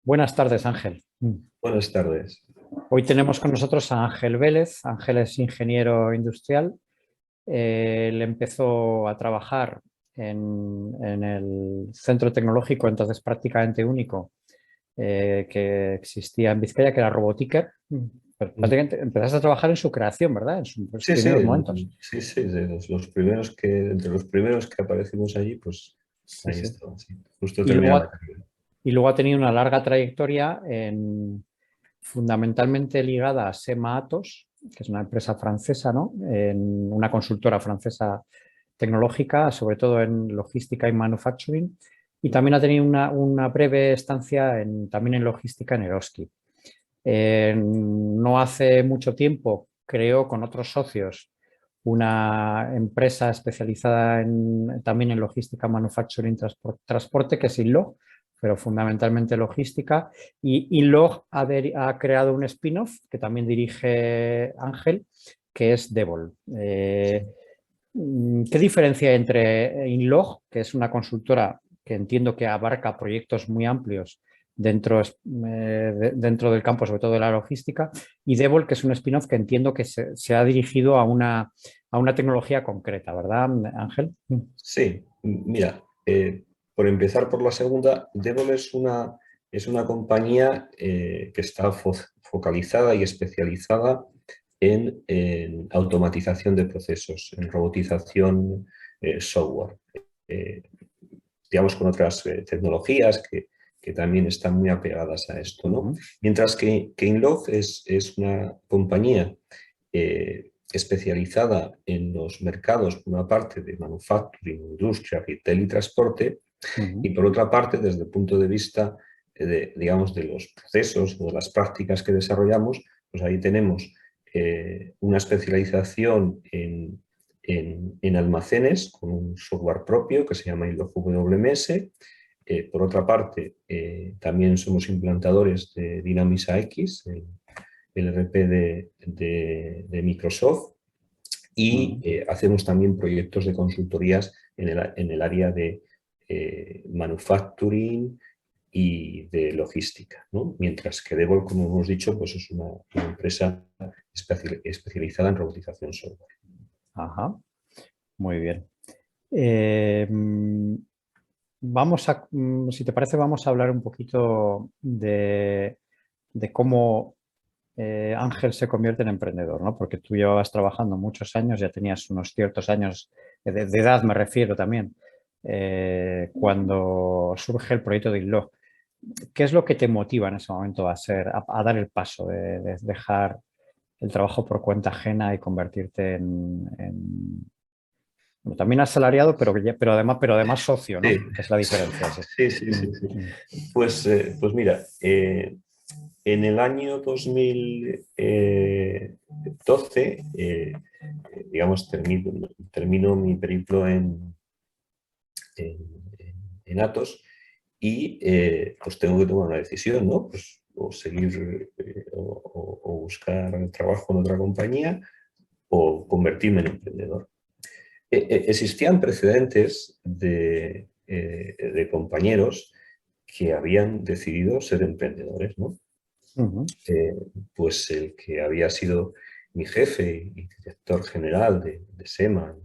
Buenas tardes, Ángel. Buenas tardes. Hoy tenemos con nosotros a Ángel Vélez. Ángel es ingeniero industrial. Él empezó a trabajar en el centro tecnológico, entonces prácticamente único, que existía en Vizcaya, que era Robotiker. Pero prácticamente empezaste a trabajar en su creación, ¿verdad? En sus Sí, sí, primeros momentos. sí, sí, de los primeros entre los primeros que aparecimos allí, pues Sí, ahí sí. estaba, sí, justo Y luego, terminando la carrera. y luego ha tenido una larga trayectoria fundamentalmente ligada a Sema Atos, que es una empresa francesa, ¿no? En una consultora francesa tecnológica, sobre todo en logística y manufacturing, y también ha tenido una breve estancia también en logística en Eroski. No hace mucho tiempo creó con otros socios una empresa especializada también en logística, manufacturing, transporte, que es Inlog, pero fundamentalmente logística. Y Inlog ha creado un spin-off que también dirige Ángel, que es Devol. ¿Qué diferencia hay entre Inlog, que es una consultora que entiendo que abarca proyectos muy amplios dentro del campo, sobre todo de la logística, y Devol, que es un spin-off que entiendo que se ha dirigido a una tecnología concreta, ¿verdad, Ángel? Sí, mira, por empezar por la segunda, Devol es una compañía que está focalizada y especializada en automatización de procesos, en robotización software. Eh, digamos, con otras tecnologías que también están muy apegadas a esto, ¿no? Ujú, Mientras que Inlog es una compañía especializada en los mercados, por una parte de manufacturing, industria, retail y transporte, ujú, y por otra parte, desde el punto de vista digamos, de los procesos o de las prácticas que desarrollamos, pues ahí tenemos una especialización en almacenes con un software propio que se llama Inlog WMS. Por otra parte, también somos implantadores de Dynamics AX, el ERP de Microsoft, y ujú. hacemos también proyectos de consultorías en el área de manufacturing y de logística, ¿no? Mientras que Devol, como hemos dicho, pues es una empresa especializada en robotización software. Ajá, muy bien. Eh, si te parece, vamos a hablar un poquito de cómo Ángel se convierte en emprendedor, ¿no? Porque tú llevabas trabajando muchos años, ya tenías unos ciertos años de edad, me refiero también, cuando surge el proyecto de Inlog. ¿Qué es lo que te motiva en ese momento a dar el paso de dejar el trabajo por cuenta ajena y convertirte bueno, también asalariado, pero además socio, ¿no? Sí, Que es la diferencia, sí. sí, sí, sí, sí. Mm, mm. Pues mira, en el año 2012, digamos, termino mi periplo en- en Atos y pues tengo que tomar una decisión, ¿no? Pues o seguir o buscar trabajo en otra compañía o convertirme en emprendedor. Existían precedentes de compañeros que habían decidido ser emprendedores, ¿no? Ujú, Eh, pues el que había sido mi jefe y director general de SEMA,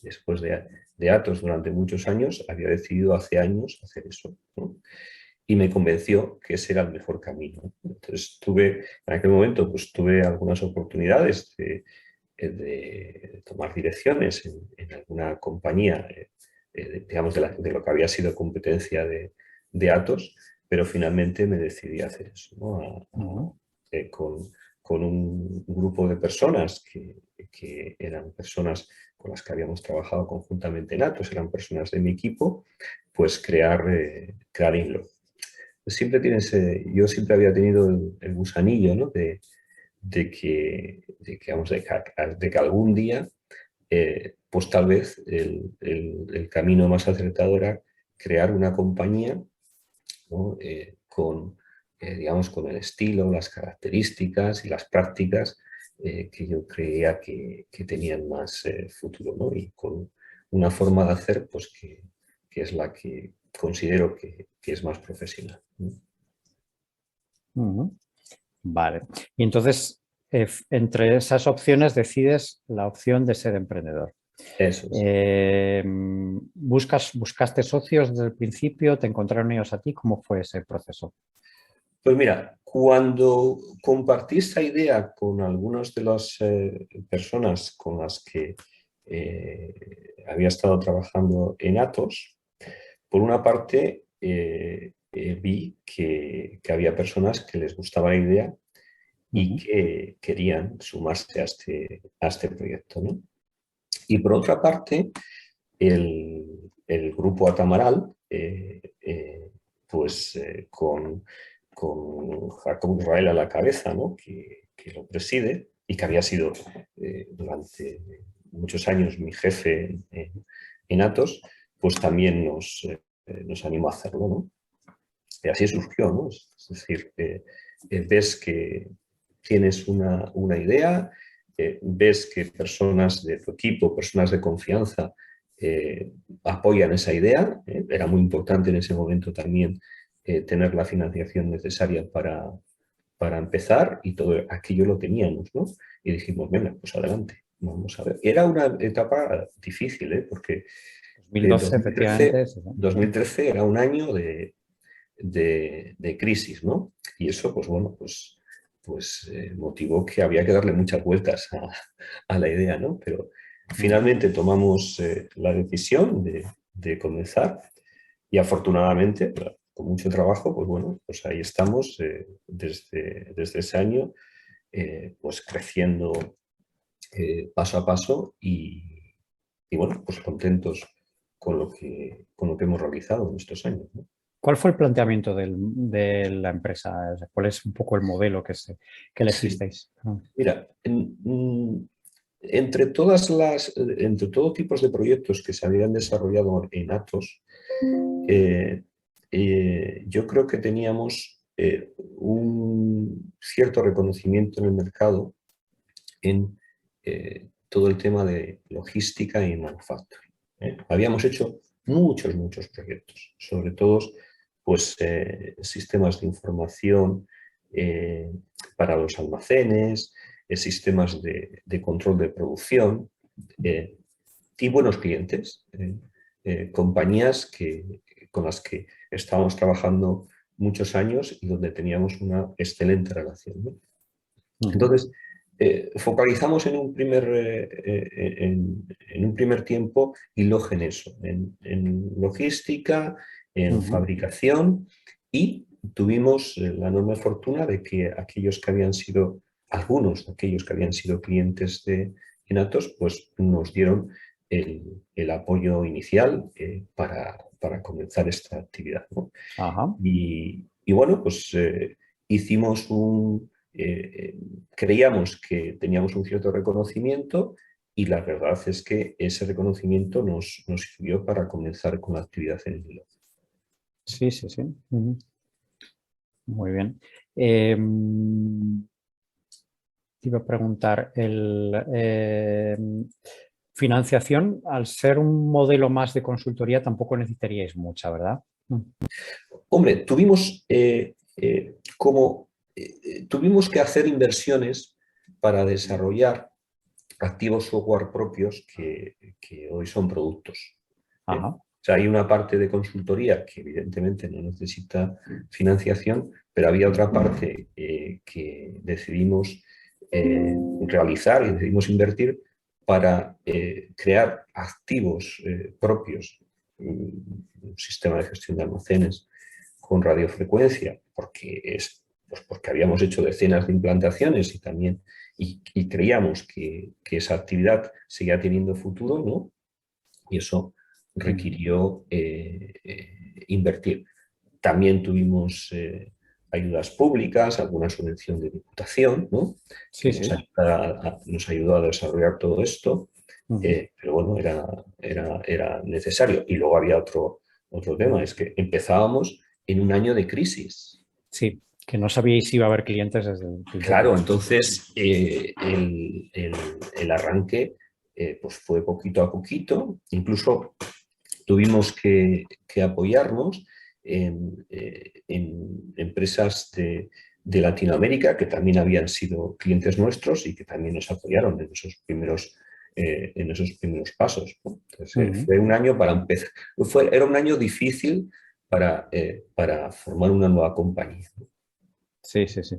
después de Atos durante muchos años, había decidido hace años hacer eso, ¿no? Y me convenció que ese era el mejor camino. Entonces en aquel momento, pues tuve algunas oportunidades de tomar direcciones en alguna compañía, digamos, de lo que había sido competencia de Atos, pero finalmente me decidí a hacer eso, ¿no? ujú. Con un grupo de personas que eran personas con las que habíamos trabajado conjuntamente en Atos, eran personas de mi equipo, pues crear Inlog. Yo siempre había tenido el gusanillo, ¿no? Vamos, de que algún día, pues tal vez el camino más acertado era crear una compañía, ¿no? Digamos, con el estilo, las características y las prácticas que yo creía que tenían más futuro, ¿no? Y con una forma de hacer, pues que es la que considero que es más profesional, ¿no? Ujú. Vale. Y entonces, entre esas opciones decides la opción de ser emprendedor. Eso es. ¿Buscaste socios desde el principio? ¿Te encontraron ellos a ti? ¿Cómo fue ese proceso? Pues mira, cuando compartí esta idea con algunas de las personas con las que había estado trabajando en Atos, por una parte vi que había personas que les gustaba la idea y Ujú, que querían sumarse a este proyecto, ¿no? Y por otra parte, el grupo Atamaral, pues con Jacob Israel a la cabeza, ¿no? Que lo preside y que había sido durante muchos años mi jefe en Atos, pues también nos animó a hacerlo, ¿no? Y así surgió, ¿no? Es decir, ves que tienes una idea, ves que personas de tu equipo, personas de confianza, apoyan esa idea. Era muy importante en ese momento también tener la financiación necesaria para empezar y todo aquello lo teníamos, ¿no? Y dijimos, venga, pues adelante, vamos a ver. Era una etapa difícil, ¿eh? Porque 2012, 2013, efectivamente. Sí, sí. 2013 era un año de crisis, ¿no? Y eso, pues bueno, motivó que había que darle muchas vueltas a la idea, ¿no? Pero Ujú. finalmente tomamos la decisión de comenzar y afortunadamente, con mucho trabajo, pues bueno, pues ahí estamos desde ese año, pues creciendo paso a paso y bueno, pues contentos con lo que hemos realizado en estos años, ¿no? ¿Cuál fue el planteamiento de la empresa? O sea, ¿cuál es un poco el modelo que Sí, elegisteis? Ah, mira, entre todo tipos de proyectos que se habían desarrollado en Atos, eh, yo creo que teníamos un cierto reconocimiento en el mercado en todo el tema de logística y manufacturing. Habíamos hecho muchos proyectos, sobre todo pues, sistemas de información eh, para los almacenes, sistemas de control de producción eh, y buenos clientes, compañías con las que estábamos trabajando muchos años y donde teníamos una excelente relación, ¿no? ujú, Entonces, focalizamos en un primer tiempo hilo en eso, en logística, en ujú. fabricación y tuvimos la enorme fortuna de que algunos de aquellos que habían sido clientes de Inatos, pues nos dieron el apoyo inicial para comenzar esta actividad, ¿no? Ajá. Y bueno, pues hicimos creíamos que teníamos un cierto reconocimiento y la verdad es que ese reconocimiento nos sirvió para comenzar con la actividad en el hilo. Sí, sí, sí. Ujú. Muy bien. Te iba a preguntar, financiación, al ser un modelo más de consultoría, tampoco necesitaríais mucha, ¿verdad? Mm. Hombre, tuvimos que hacer inversiones para desarrollar activos software propios que hoy son productos. Ajá. O sea, hay una parte de consultoría que evidentemente no necesita financiación, pero había otra parte que decidimos realizar y decidimos invertir para crear activos propios, un sistema de gestión de almacenes con radiofrecuencia, porque habíamos hecho decenas de implantaciones y también y creíamos que esa actividad seguía teniendo futuro, ¿no? Y eso Ujú. requirió invertir. También tuvimos ayudas públicas, alguna subvención de diputación, ¿no? Sí, Que sí. nos ayudó a desarrollar todo esto, Ujú. pero bueno, era necesario. Y luego había otro tema, es que empezábamos en un año de crisis. Sí, que no sabíais si iba a haber clientes desde el Claro, principio. entonces el arranque pues fue poquito a poquito, incluso tuvimos que apoyarnos en empresas de Latinoamérica, que también habían sido clientes nuestros y que también nos apoyaron en esos primeros pasos, ¿no? Entonces, fue un año para empezar, era un año difícil para formar una nueva compañía. Sí, sí, sí.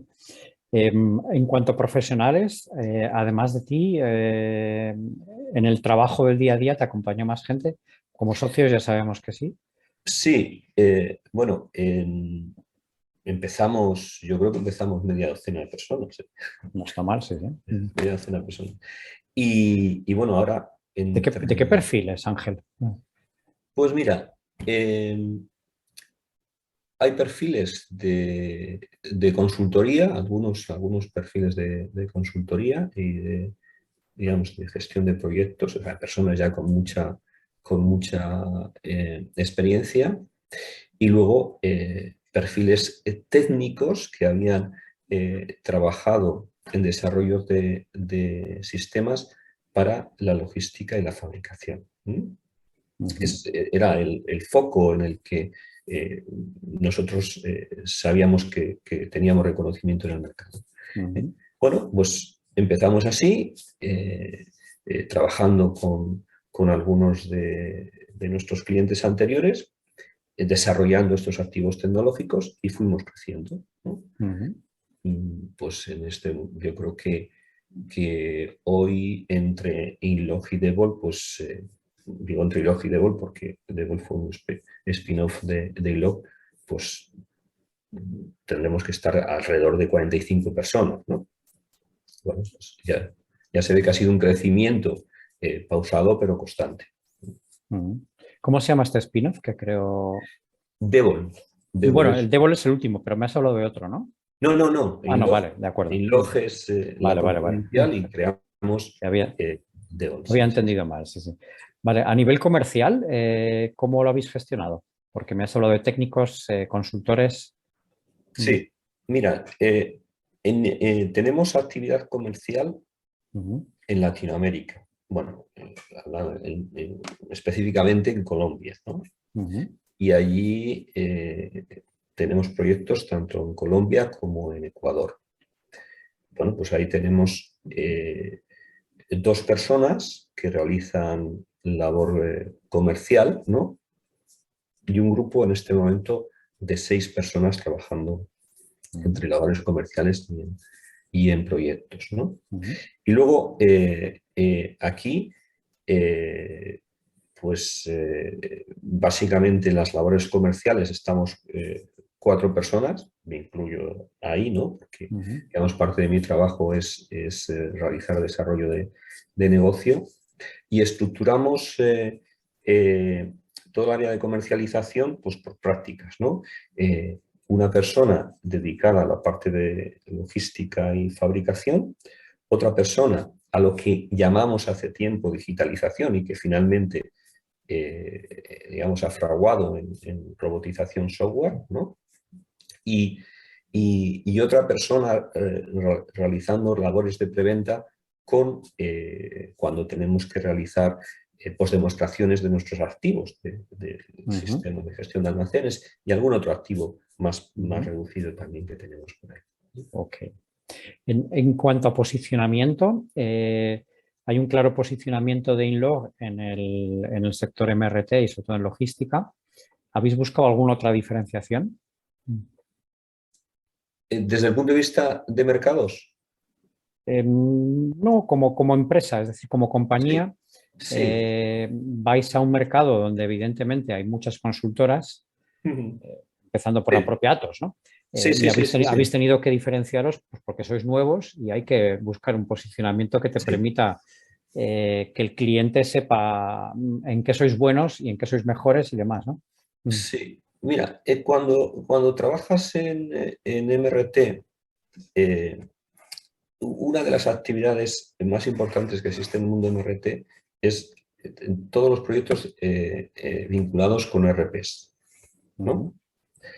En cuanto a profesionales, además de ti, en el trabajo del día a día, ¿te acompañó más gente? Como socios ya sabemos que sí. Sí, bueno, yo creo que empezamos media docena de personas. No está mal, sí, sí. Media docena de personas. Y bueno, ahora ¿De qué perfiles, Ángel? pues mira, hay perfiles de consultoría, algunos perfiles de consultoría y digamos, de gestión de proyectos, o sea, personas ya con mucha experiencia, y luego perfiles técnicos que habían trabajado en desarrollos de sistemas para la logística y la fabricación. Era el foco en el que nosotros sabíamos que teníamos reconocimiento en el mercado. Bueno, pues empezamos así, trabajando con algunos de nuestros clientes anteriores, desarrollando estos activos tecnológicos y fuimos creciendo, ¿no? Pues yo creo que hoy entre Inlog y Devol, pues digo entre Inlog y Devol porque Devol fue un spin-off de Inlog, pues tendremos que estar alrededor de 45 personas, ¿no? Bueno, pues ya se ve que ha sido un crecimiento pausado pero constante. ¿Cómo se llama este spin-off que creo? Devol. Bueno, el Devol es el último, pero me has hablado de otro, ¿no? No. Ah, no, vale, de acuerdo. Inlog es la compañía inicial y creamos Devol. Había entendido mal, sí, sí. Vale, a nivel comercial, ¿cómo lo habéis gestionado? Porque me has hablado de técnicos, consultores. Sí, mira, tenemos actividad comercial en Latinoamérica. Bueno, específicamente en Colombia, ¿no? Y allí tenemos proyectos tanto en Colombia como en Ecuador. Bueno, pues ahí tenemos 2 personas que realizan labor comercial, ¿no? Y un grupo en este momento de 6 personas trabajando entre labores comerciales y en proyectos, ¿no? Y luego aquí, pues básicamente en las labores comerciales estamos 4 personas, me incluyo ahí, ¿no? Porque digamos, parte de mi trabajo es realizar desarrollo de negocio y estructuramos todo el área de comercialización pues, por prácticas, ¿no? Una persona dedicada a la parte de logística y fabricación, otra persona a lo que llamamos hace tiempo digitalización y que finalmente, digamos, ha fraguado en robotización software, ¿no? Y otra persona realizando labores de preventa cuando tenemos que realizar pues demostraciones de nuestros activos del sistema de gestión de almacenes y algún otro activo más reducido también que tenemos por ahí. Ok. En cuanto a posicionamiento, hay un claro posicionamiento de Inlog en el sector MRT y sobre todo en logística. ¿Habéis buscado alguna otra diferenciación? ¿Desde el punto de vista de mercados? No, como empresa, es decir, como compañía, Sí. vais a un mercado donde evidentemente hay muchas consultoras, empezando por la propia Atos, ¿no? Y habéis tenido que diferenciaros pues, porque sois nuevos y hay que buscar un posicionamiento que te permita que el cliente sepa en qué sois buenos y en qué sois mejores y demás, ¿no? Sí, mira, cuando trabajas en MRT, una de las actividades más importantes que existe en el mundo MRT es todos los proyectos vinculados con ERPs, ¿no?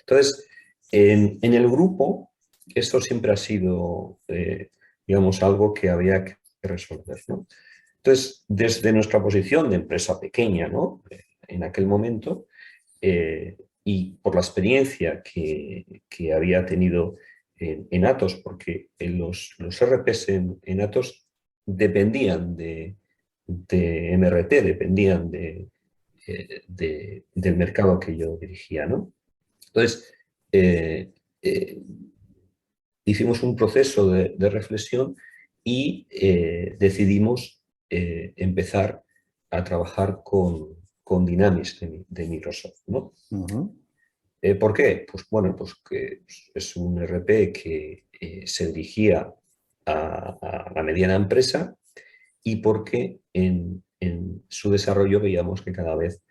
Entonces, en el grupo, esto siempre ha sido, digamos, algo que había que resolver, ¿no? Entonces, desde nuestra posición de empresa pequeña, ¿no? En aquel momento, y por la experiencia que había tenido en Atos, porque los RPs en Atos dependían de MRT, dependían del mercado que yo dirigía, ¿no? Entonces, eh, hicimos un proceso de reflexión y decidimos empezar a trabajar con Dynamics de Microsoft, ¿no? ¿Por qué? Pues bueno, pues que es un ERP que se dirigía a la mediana empresa y porque en su desarrollo veíamos que cada vez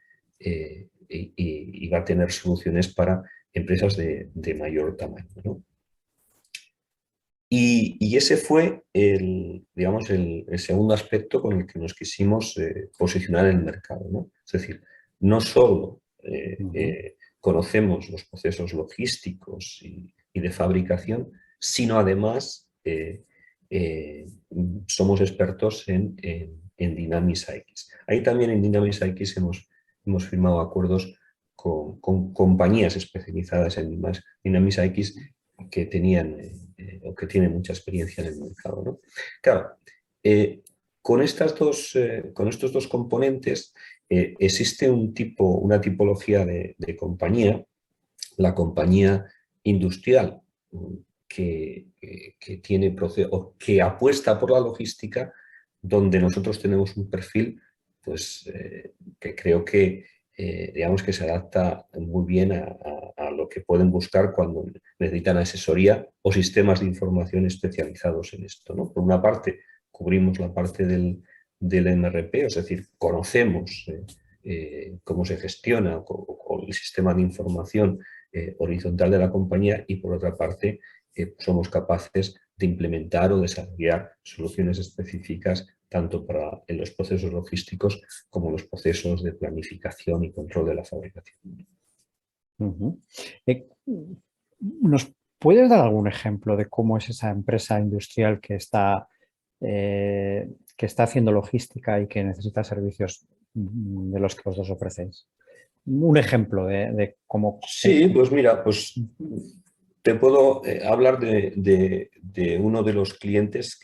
iba a tener soluciones para empresas de mayor tamaño, ¿no? Y ese fue digamos, el segundo aspecto con el que nos quisimos posicionar en el mercado, ¿no? Es decir, no solo conocemos los procesos logísticos y de fabricación, sino además somos expertos en Dynamics AX. Ahí también en Dynamics AX hemos firmado acuerdos con compañías especializadas en Dynamics AX que tenían o que tienen mucha experiencia en el mercado, ¿no? Claro, con estos dos componentes existe una tipología de compañía, la compañía industrial, que tiene o que apuesta por la logística, donde nosotros tenemos un perfil pues, que creo que digamos que se adapta muy bien a lo que pueden buscar cuando necesitan asesoría o sistemas de información especializados en esto, ¿no? Por una parte, cubrimos la parte del MRP, es decir, conocemos cómo se gestiona o el sistema de información horizontal de la compañía y, por otra parte, somos capaces de implementar o desarrollar soluciones específicas tanto en los procesos logísticos como los procesos de planificación y control de la fabricación. ¿Nos puedes dar algún ejemplo de cómo es esa empresa industrial que está haciendo logística y que necesita servicios de los que vosotros ofrecéis? Un ejemplo de cómo... Sí, pues mira, pues te puedo hablar de uno de los clientes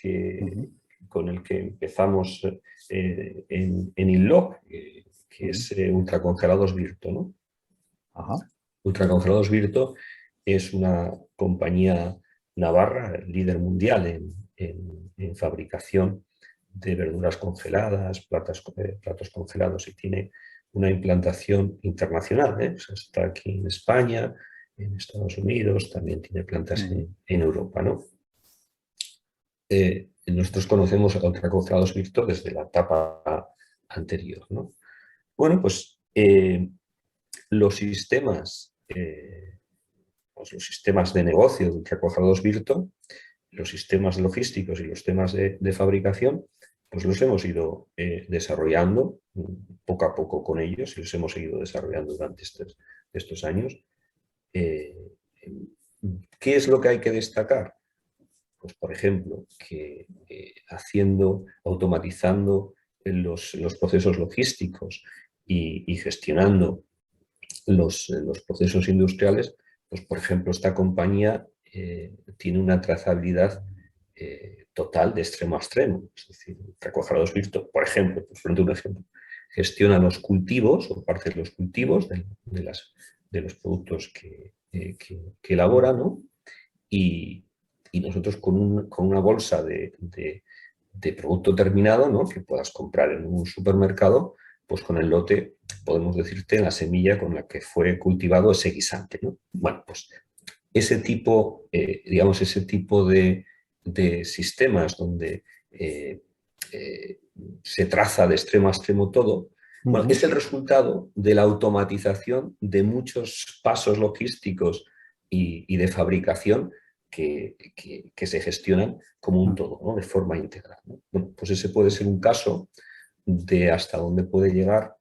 con el que empezamos en Inloc, que es Ultracongelados Virto, ¿no? Ajá. Ultracongelados Virto es una compañía navarra, líder mundial en fabricación de verduras congeladas, platos congelados, y tiene una implantación internacional, ¿eh? O sea, está aquí en España, en Estados Unidos, también tiene plantas en Europa, ¿no? Nosotros conocemos a Ultracongelados Virto desde la etapa anterior, ¿no? Bueno, pues los sistemas de negocio de Ultracongelados Virto, los sistemas logísticos y los temas de fabricación, pues los hemos ido desarrollando poco a poco con ellos y los hemos seguido desarrollando durante estos años. ¿Qué es lo que hay que destacar? Pues, por ejemplo, que automatizando los procesos logísticos y gestionando los procesos industriales, pues, por ejemplo, esta compañía tiene una trazabilidad total de extremo a extremo. Es decir, Ultracongelados Virto, por ejemplo, un ejemplo, gestiona los cultivos o parte de los cultivos de los productos que elabora, ¿no? Y nosotros con una bolsa de producto terminado, ¿no?, que puedas comprar en un supermercado, pues con el lote podemos decirte la semilla con la que fue cultivado ese guisante, ¿no? Bueno, pues ese tipo, digamos, ese tipo de sistemas donde se traza de extremo a extremo todo, bueno, es el resultado de la automatización de muchos pasos logísticos y de fabricación que se gestionan como un todo, ¿no?, de forma integral, ¿no? Bueno, pues ese puede ser un caso de hasta dónde puede llegar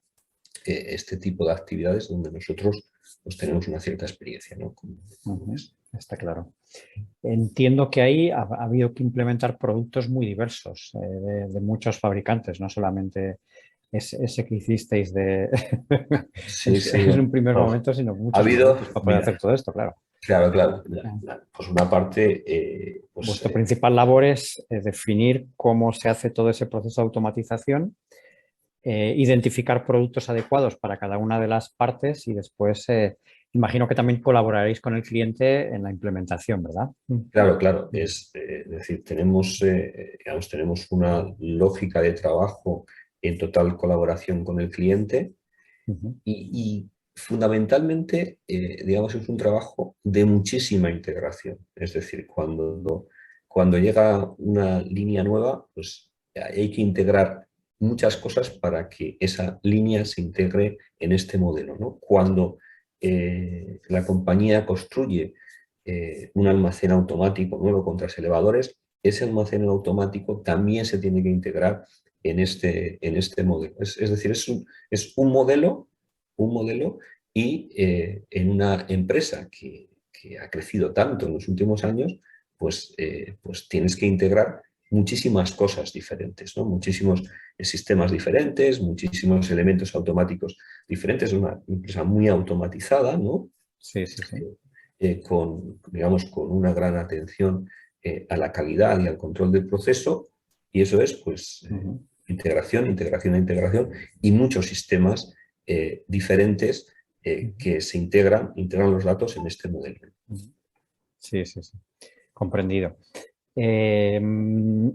este tipo de actividades donde nosotros pues, tenemos una cierta experiencia, ¿no? Está claro. Entiendo que ahí ha habido que implementar productos muy diversos de muchos fabricantes, no solamente ese que hicisteis sí, en un primer momento, sino muchos productos para poder hacer todo esto, claro. Claro, claro. Ah. Pues una parte, Vuestra principal labor es definir cómo se hace todo ese proceso de automatización, identificar productos adecuados para cada una de las partes y después imagino que también colaboraréis con el cliente en la implementación, ¿verdad? claro, claro. Es decir, digamos, tenemos una lógica de trabajo en total colaboración con el cliente Ujú. y fundamentalmente, digamos, es un trabajo de muchísima integración. Es decir, cuando llega una línea nueva, pues hay que integrar muchas cosas para que esa línea se integre en este modelo, ¿no? Cuando la compañía construye un almacén automático nuevo con elevadores, ese almacén automático también se tiene que integrar en este modelo. Es decir, es un modelo y en una empresa que ha crecido tanto en los últimos años, pues tienes que integrar muchísimas cosas diferentes, ¿no? Muchísimos sistemas diferentes, muchísimos elementos automáticos diferentes. Es una empresa muy automatizada, ¿no? Sí, sí, sí. Digamos, con una gran atención a la calidad y al control del proceso, y eso es, pues, Ujú, integración, integración, integración, y muchos sistemas diferentes ujú, que se integran los datos en este modelo. ujú. Sí, sí, sí. Comprendido. Eh, mm,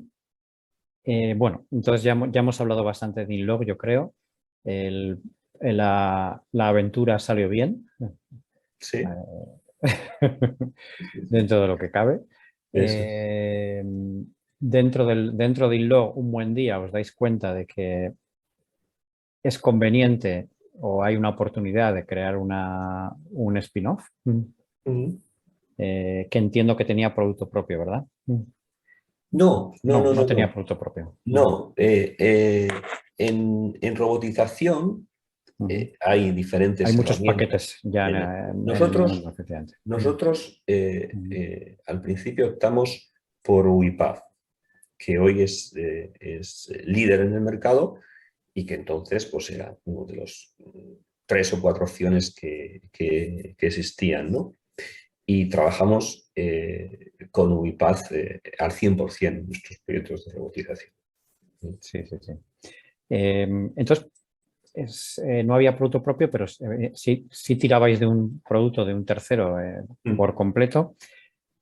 bueno, entonces ya hemos hablado bastante de Inlog, yo creo. El- la aventura salió bien, Sí, dentro de lo que cabe. eso es. Eh, dentro de Inlog, un buen día os dais cuenta de que es conveniente o hay una oportunidad de crear un spin-off, Ujú. que entiendo que tenía producto propio, ¿verdad? No, no, No, no, no no, tenía no. producto propio. No, en robotización Ujú. hay Hay diferentes muchos herramientas. paquetes ya en el Nosotros, mundo, efectivamente. nosotros Ujú. al principio optamos por UiPath, que hoy es líder en el mercado y que entonces pues, era uno de los tres o cuatro opciones que existían, ¿no? Y trabajamos con UiPath al 100% en nuestros proyectos de robotización. Sí, sí, sí. Entonces, no había producto propio, pero sí tirabais de un producto de un tercero Mm. por completo.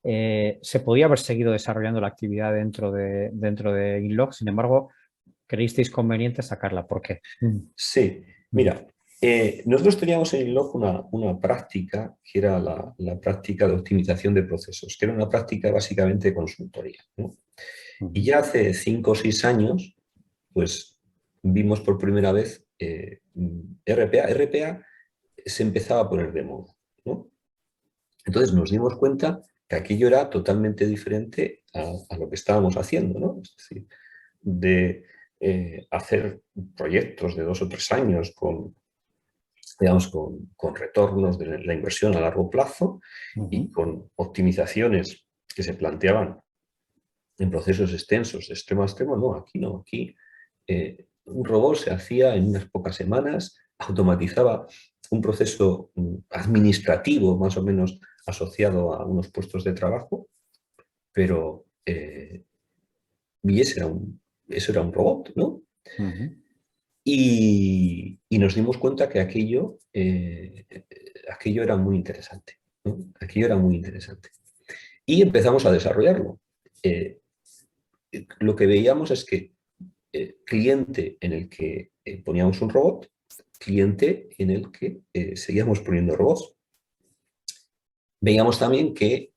Se podía haber seguido desarrollando la actividad dentro de Inlog, sin embargo, creísteis conveniente sacarla. ¿Por qué? Sí, Mm, mira, nosotros teníamos en InLog una práctica que era la práctica de optimización de procesos, que era una práctica básicamente de consultoría, ¿no? Y ujú, ya hace 5 o 6 años, pues vimos por primera vez RPA. RPA se empezaba a poner de moda, ¿no? Entonces nos dimos cuenta que aquello era totalmente diferente a lo que estábamos haciendo, ¿no? Es decir, de hacer proyectos de 2 o 3 años digamos, con retornos de la inversión a largo plazo y ujú. con optimizaciones que se planteaban en procesos extensos de extremo a extremo. No, aquí no, aquí un robot se hacía en unas pocas semanas, automatizaba un proceso administrativo más o menos asociado a unos puestos de trabajo, pero y eso era un robot, ¿no? Ujú. Y nos dimos cuenta que aquello era muy interesante, ¿no? Aquello era muy interesante. Y empezamos a desarrollarlo. Eh, lo que veíamos es que cliente en el que poníamos un robot, cliente en el que seguíamos poniendo robots. Veíamos también que,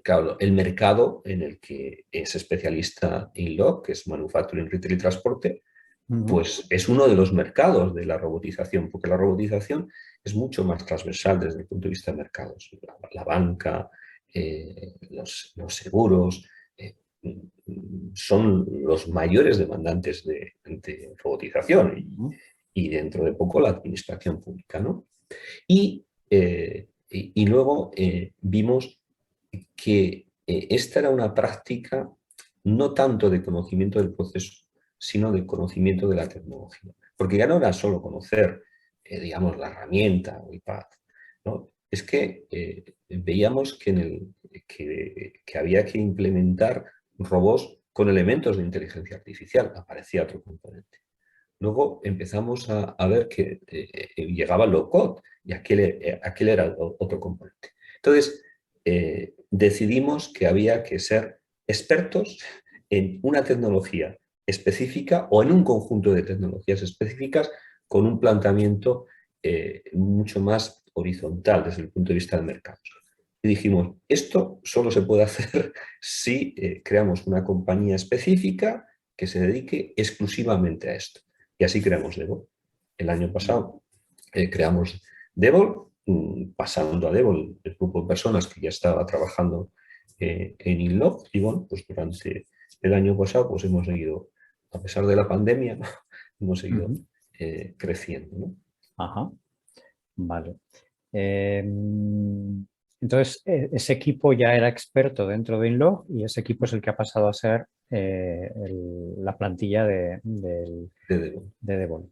claro, el mercado en el que es especialista InLog, que es Manufacturing, Retail y Transporte, Ujú. pues es uno de los mercados de la robotización, porque la robotización es mucho más transversal desde el punto de vista de mercados. La banca, los seguros, son los mayores demandantes de robotización Ujú. y dentro de poco la administración pública, ¿no? Y luego vimos que esta era una práctica no tanto de conocimiento del proceso, sino de conocimiento de la tecnología. Porque ya no era solo conocer, digamos, la herramienta o iPad, ¿no? es que veíamos que había que implementar robots con elementos de inteligencia artificial. Aparecía otro componente. Luego empezamos a ver que llegaba el low-code y aquel era otro componente. Entonces, decidimos que había que ser expertos en una tecnología específica o en un conjunto de tecnologías específicas con un planteamiento mucho más horizontal desde el punto de vista del mercado. Y dijimos, esto solo se puede hacer si creamos una compañía específica que se dedique exclusivamente a esto. Y así creamos Devol. El año pasado creamos Devol, pasando a Devol el grupo de personas que ya estaba trabajando en InLog. Y bueno, pues durante el año pasado pues hemos seguido, a pesar de la pandemia, hemos seguido creciendo, ¿no? Ajá, vale. Entonces, ese equipo ya era experto dentro de InLog y ese equipo es el que ha pasado a ser la plantilla de Devol.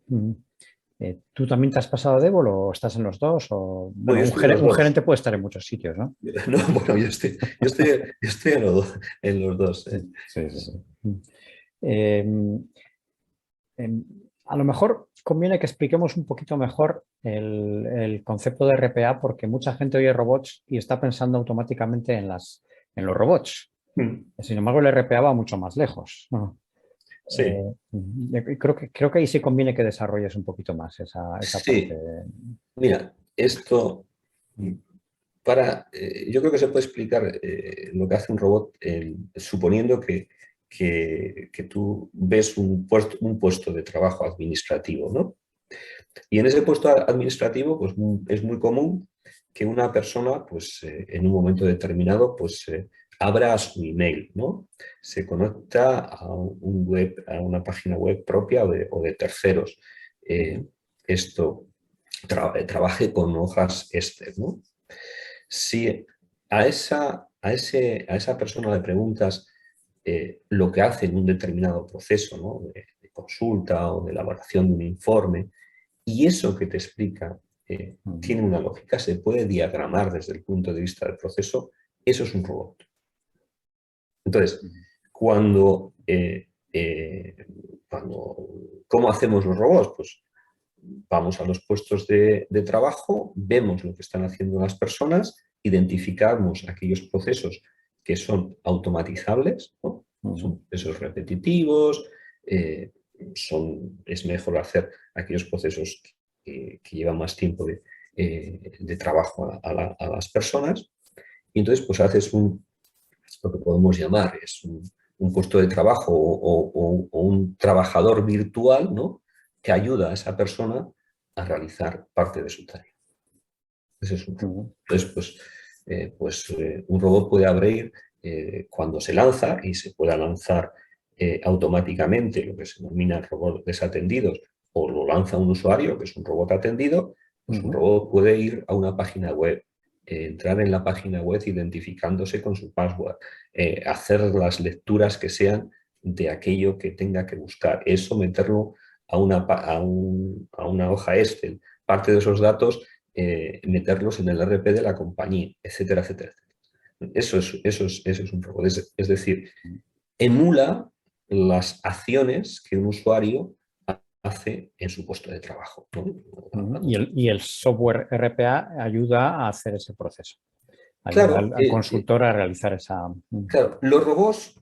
¿Tú también te has pasado a Devol o estás en los dos? O, No, bueno, yo estoy en los un dos. gerente puede estar en muchos sitios, ¿no? No, bueno, yo estoy en los dos. Sí, sí, sí. Em, em, a lo mejor conviene que expliquemos un poquito mejor el concepto de RPA porque mucha gente oye robots y está pensando automáticamente en los robots. Sin embargo, el RPA va mucho más lejos, ¿no? Sí, Creo que ahí sí conviene que desarrolles un poquito más esa parte. sí. Mira, esto yo creo que se puede explicar lo que hace un robot suponiendo que tú ves un puesto de trabajo administrativo, ¿no? Y en ese puesto administrativo, pues es muy común que una persona, pues en un momento determinado, pues abra su email, ¿no? Se conecta a una página web propia o de terceros. Esto trabaje con hojas Excel, ¿no? Si a esa persona le preguntas lo que hace en un determinado proceso, ¿no? De consulta o de elaboración de un informe, y eso que te explica tiene una lógica, se puede diagramar desde el punto de vista del proceso, eso es un robot. Entonces, cuando, ¿cómo hacemos los robots? Pues vamos a los puestos de trabajo, vemos lo que están haciendo las personas, identificamos aquellos procesos que son automatizables, ¿no? Son procesos repetitivos, es mejor hacer aquellos procesos que llevan más tiempo de trabajo a las personas. Y entonces, pues haces lo que podemos llamar es un puesto de trabajo o un trabajador virtual, ¿no? Que ayuda a esa persona a realizar parte de su tarea. Ese es un robot. Entonces, un robot puede abrir cuando se lanza y se pueda lanzar automáticamente lo que se denomina robot desatendidos o lo lanza un usuario, que es un robot atendido, pues un robot puede ir a una página web, entrar en la página web identificándose con su password, hacer las lecturas que sean de aquello que tenga que buscar, eso meterlo a una hoja Excel, parte de esos datos meterlos en el RP de la compañía, etcétera, etcétera. Eso es un robot. Es decir, emula las acciones que un usuario hace en su puesto de trabajo, ¿no? Y el software RPA ayuda a hacer ese proceso. Ayuda Claro, al consultor a realizar esa... claro, los robots,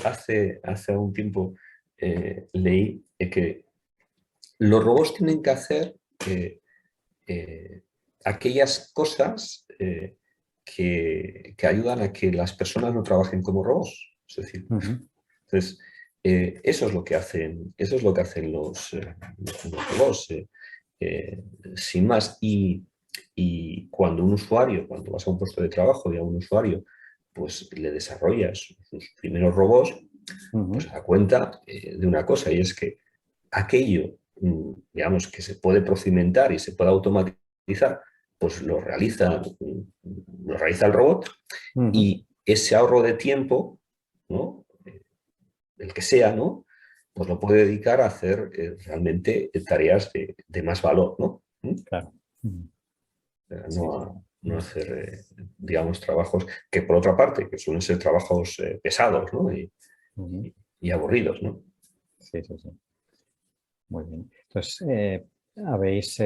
hace un tiempo leí que los robots tienen que hacer aquellas cosas que ayudan a que las personas no trabajen como robots. Es decir, entonces, eso es lo que hacen los robots, sin más. Y cuando cuando vas a un puesto de trabajo y a un usuario, pues le desarrollas sus primeros robots, pues se da cuenta de una cosa, y es que aquello, digamos, que se puede procedimentar y se puede automatizar, pues lo realiza el robot, y ese ahorro de tiempo, ¿no? El que sea, ¿no? Pues lo puede dedicar a hacer realmente tareas de más valor, ¿no? Claro. no hacer, digamos, trabajos que, por otra parte, que suelen ser trabajos pesados, ¿no? y aburridos, ¿no? Sí, sí, sí. Muy bien. Entonces, habéis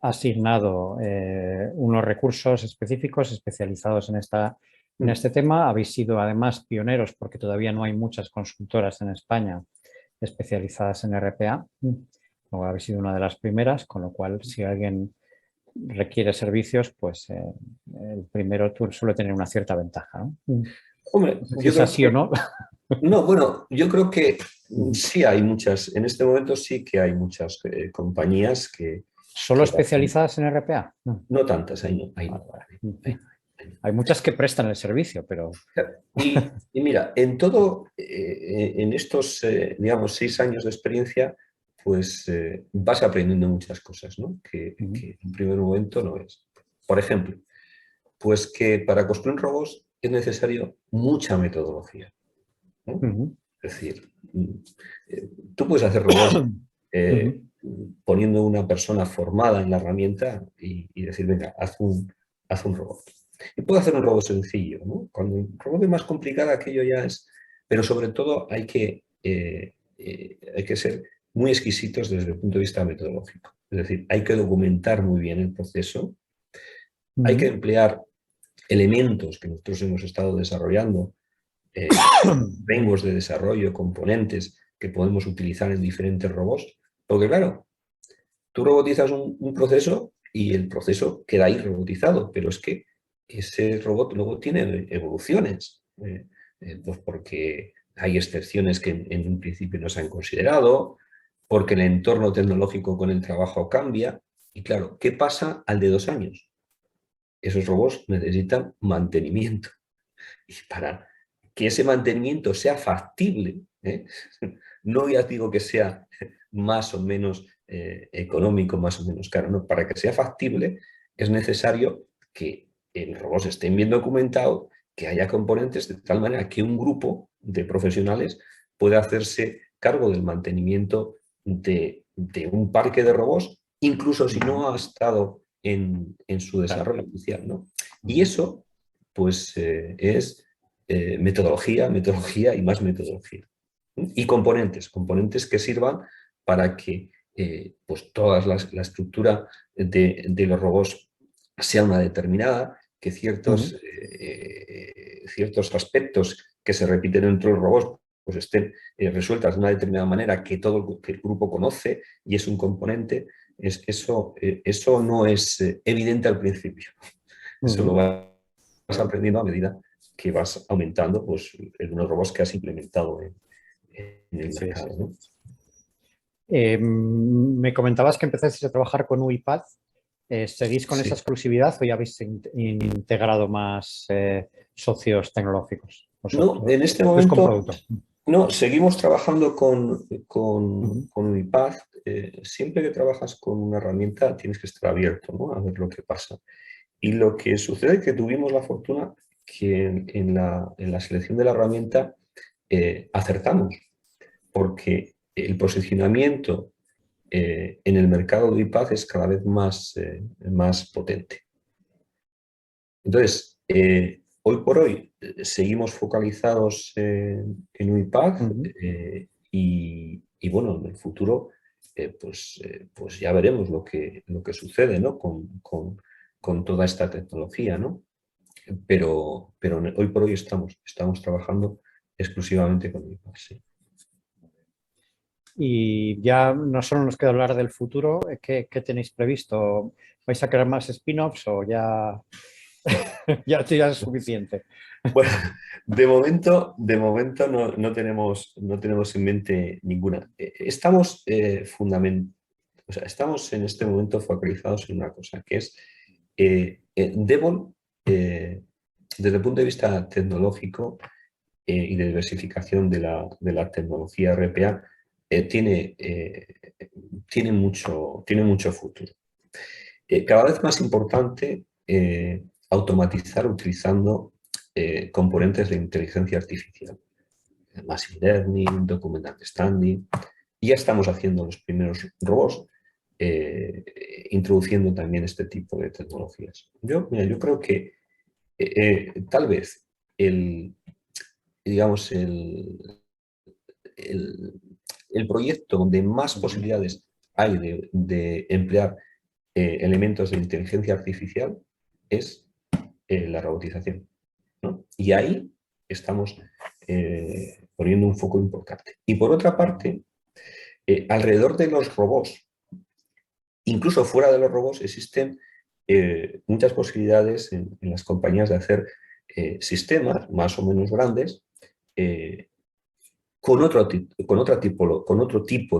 asignado unos recursos específicos especializados en este tema. Habéis sido además pioneros porque todavía no hay muchas consultoras en España especializadas en RPA. Luego habéis sido una de las primeras, con lo cual si alguien requiere servicios, pues el primero suele tener una cierta ventaja, ¿no? Hombre, No sé si yo es creo así o que... no. No, bueno, yo creo que sí hay muchas, en este momento sí que hay muchas compañías ¿Solo que lo hacen. especializadas en RPA? No. No tantas, ahí no, ahí Vale, no. vale. Ahí no. Hay muchas que prestan el servicio, pero... Y mira, en todo, en estos, digamos, 6 años de experiencia, pues vas aprendiendo muchas cosas, ¿no? Que en primer momento no es. Por ejemplo, pues que para construir robots es necesario mucha metodología, ¿no? Es decir, tú puedes hacer robots poniendo una persona formada en la herramienta y decir, venga, haz un robot. Y puedo hacer un robot sencillo, ¿no? Cuando un robot es más complicado, aquello ya es... Pero sobre todo hay que ser muy exquisitos desde el punto de vista metodológico. Es decir, hay que documentar muy bien el proceso, hay que emplear elementos que nosotros hemos estado desarrollando, frameworks de desarrollo, componentes que podemos utilizar en diferentes robots, porque claro, tú robotizas un proceso y el proceso queda ahí robotizado, pero es que ese robot luego tiene evoluciones, pues porque hay excepciones que en un principio no se han considerado, porque el entorno tecnológico con el trabajo cambia, y claro, ¿qué pasa al de 2 años? Esos robots necesitan mantenimiento, y para que ese mantenimiento sea factible, no ya digo que sea más o menos económico, más o menos caro, no, para que sea factible es necesario que los robots estén bien documentados, que haya componentes de tal manera que un grupo de profesionales pueda hacerse cargo del mantenimiento de un parque de robots, incluso si no ha estado en su desarrollo inicial, ¿no? Y eso, pues, es metodología, metodología y más metodología. Y componentes que sirvan para que pues toda la estructura de los robots sea una determinada, que ciertos aspectos que se repiten entre los robots pues estén resueltas de una determinada manera que que el grupo conoce y es un componente. Eso no es evidente al principio. Eso lo vas aprendiendo a medida que vas aumentando pues, los robots que has implementado en el mercado, Sí. ¿no? Me comentabas que empezasteis a trabajar con UiPath. ¿Seguís con esa Sí. exclusividad o ya habéis integrado más socios tecnológicos No, en este sois con momento, producto? no, seguimos trabajando con UiPath. Siempre que trabajas con una herramienta tienes que estar abierto, ¿no? A ver lo que pasa. Y lo que sucede es que tuvimos la fortuna que en la selección de la herramienta acertamos, porque el posicionamiento en el mercado de UiPath es cada vez más potente. Entonces, hoy por hoy seguimos focalizados en UiPath y bueno, en el futuro pues ya veremos lo que sucede, ¿no? con toda esta tecnología, ¿no? Pero hoy por hoy estamos trabajando exclusivamente con UiPath, sí. Y ya no solo nos queda hablar del futuro, ¿qué tenéis previsto? ¿Vais a crear más spin-offs o ya es suficiente? Bueno, de momento no tenemos en mente ninguna. Estamos estamos en este momento focalizados en una cosa, que es Devon, desde el punto de vista tecnológico y de diversificación de la tecnología RPA, tiene mucho futuro. Cada vez más importante automatizar utilizando componentes de inteligencia artificial, machine learning, document understanding. Y ya estamos haciendo los primeros robots introduciendo también este tipo de tecnologías. Mira, yo creo que tal vez digamos, el proyecto donde más posibilidades hay de emplear elementos de inteligencia artificial es la robotización, ¿no? Y ahí estamos poniendo un foco importante. Y por otra parte, alrededor de los robots, incluso fuera de los robots, existen muchas posibilidades en las compañías de hacer sistemas más o menos grandes con otro tipo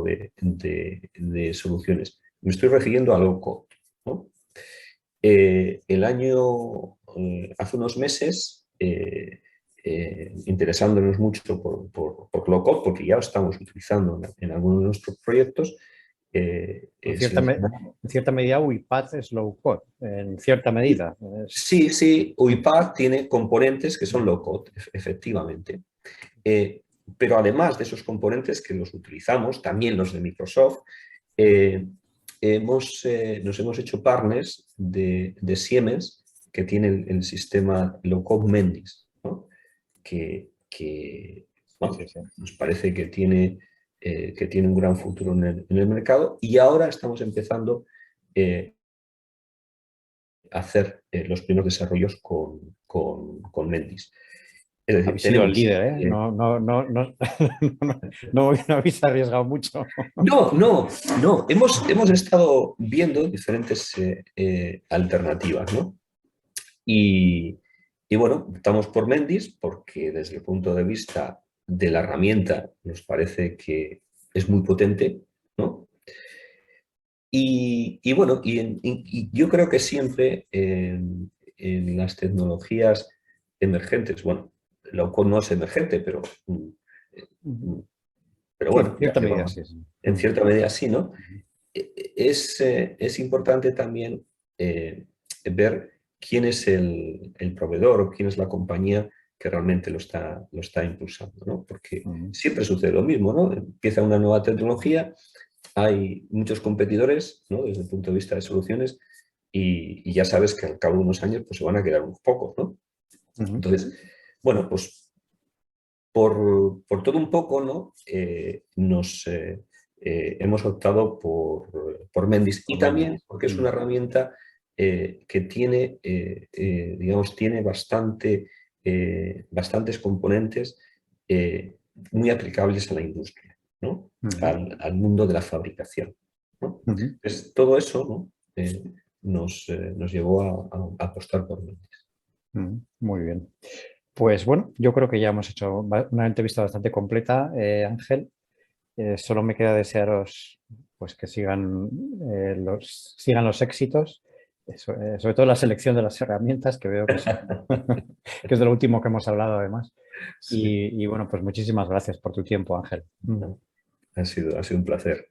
de soluciones. Me estoy refiriendo a low code, ¿no? Hace unos meses, interesándonos mucho por low code, porque ya lo estamos utilizando en algunos de nuestros proyectos, En cierta medida, UiPath es low code, en cierta medida. Sí, sí, UiPath tiene componentes que son low code, efectivamente. Pero además de esos componentes que los utilizamos, también los de Microsoft, nos hemos hecho partners de Siemens, que tiene el sistema low-code Mendix, ¿no? Bueno, Sí, sí. nos parece que tiene un gran futuro en el mercado, y ahora estamos empezando a hacer los primeros desarrollos con Mendix. Es decir, Habéis sido el líder, ¿eh? No habéis arriesgado mucho. No. Hemos estado viendo diferentes alternativas, ¿no? Y bueno, optamos por Mendix porque desde el punto de vista de la herramienta nos parece que es muy potente, ¿no? Y bueno, y yo creo que siempre en las tecnologías emergentes, bueno, low code no es emergente, pero Sí, en bueno, cierta medida sí. en cierta medida sí, ¿no? Es importante también ver quién es el proveedor o quién es la compañía que realmente lo está impulsando, ¿no? Porque siempre sucede lo mismo, ¿no? Empieza una nueva tecnología, hay muchos competidores, ¿no? Desde el punto de vista de soluciones, y ya sabes que al cabo de unos años pues, se van a quedar unos pocos, ¿no? Entonces, bueno, pues por todo un poco, ¿no? Hemos optado por Mendix, y también porque es una herramienta que tiene, digamos, tiene bastantes componentes muy aplicables a la industria, ¿no? Al mundo de la fabricación, ¿no? Entonces, todo eso, ¿no? Nos llevó a apostar por Mendix. Muy bien. Pues bueno, yo creo que ya hemos hecho una entrevista bastante completa, Ángel. Solo me queda desearos pues, que sigan los éxitos, sobre todo la selección de las herramientas, que veo que es de lo último que hemos hablado además. Sí. Y bueno, pues muchísimas gracias por tu tiempo, Ángel. Ha sido un placer.